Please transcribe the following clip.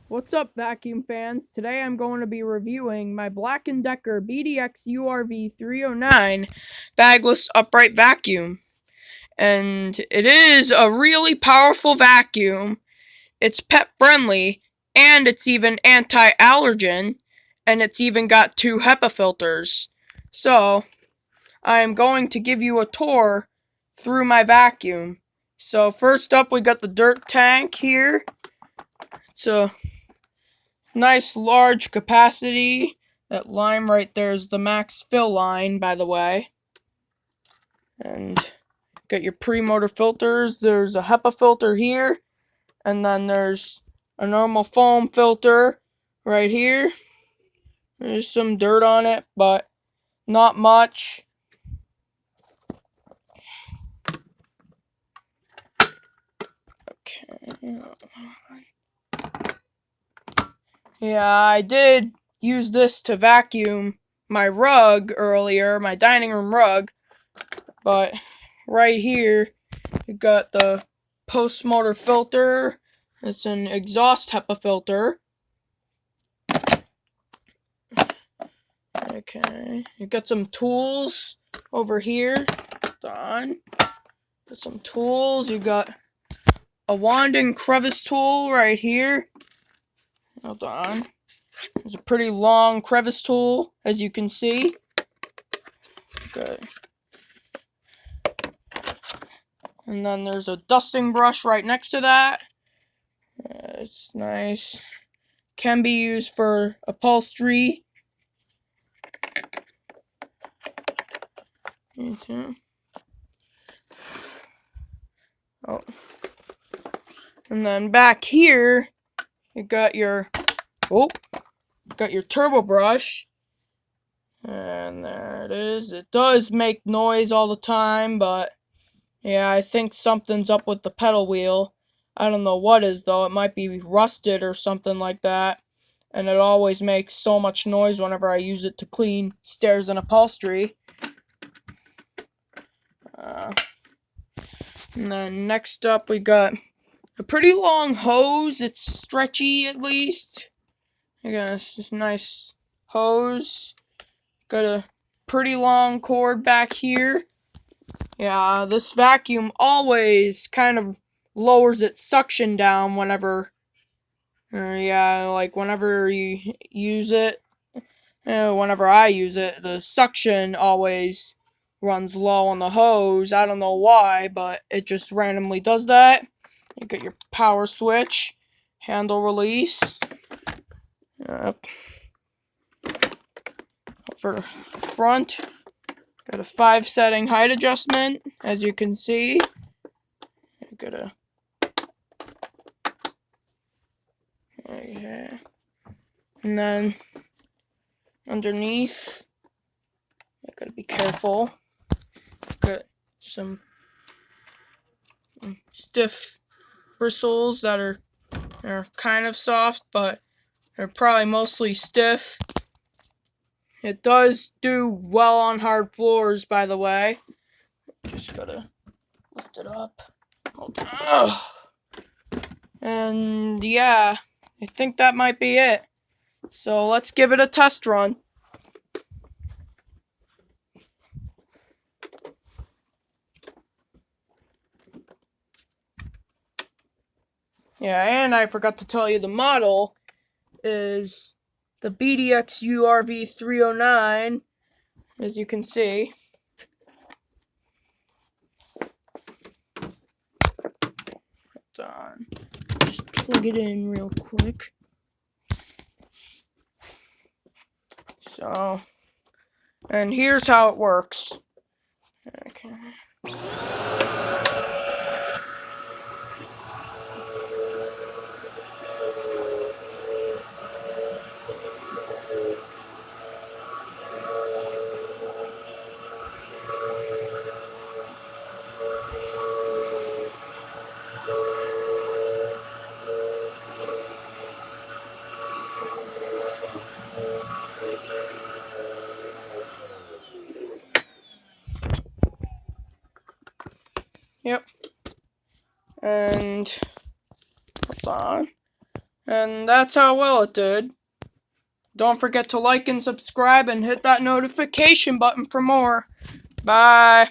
What's up, vacuum fans? Today I'm going to be reviewing my Black & Decker BDXURV309 bagless upright vacuum. And it is a really powerful vacuum. It's pet friendly, and it's even anti-allergen, and it's even got 2 HEPA filters. So, I am going to give you a tour through my vacuum. So first up, we got the dirt tank here. It's a nice large capacity. That line right there is the max fill line, by the way. And got your pre-motor filters. There's a HEPA filter here. And then there's a normal foam filter right here. There's some dirt on it, but not much. Okay. Yeah, I did use this to vacuum my rug earlier, my dining room rug, but right here you got the post-motor filter. It's an exhaust HEPA filter. Okay, you got some tools over here. Hold on. Got some tools. You got a wand and crevice tool right here. Hold on. There's a pretty long crevice tool, as you can see. Good. And then there's a dusting brush right next to that. It's nice. Can be used for upholstery. Okay. Oh. And then back here, you got your turbo brush. And there it is. It does make noise all the time, but yeah, I think something's up with the pedal wheel. I don't know what is, though. It might be rusted or something like that. And it always makes so much noise whenever I use it to clean stairs and upholstery. And then next up, we got a pretty long hose. It's stretchy, at least. I got this nice hose. Got a pretty long cord back here. Yeah, this vacuum always kind of lowers its suction down whenever, whenever you use it. Whenever I use it, the suction always runs low on the hose. I don't know why, but it just randomly does that. You got your power switch, handle release. Yep. For the front, got a 5-setting height adjustment, as you can see. Got a okay. And then underneath, I gotta be careful. Got some stiff bristles that are kind of soft, but they're probably mostly stiff. It does do well on hard floors, by the way. Just gotta lift it up. Hold on. And yeah, I think that might be it. So let's give it a test run. Yeah, and I forgot to tell you the model is the BDXURV309, as you can see. Hold on. Just plug it in real quick. So, and here's how it works. Okay. Yep. And hold on. And that's how well it did. Don't forget to like and subscribe and hit that notification button for more. Bye.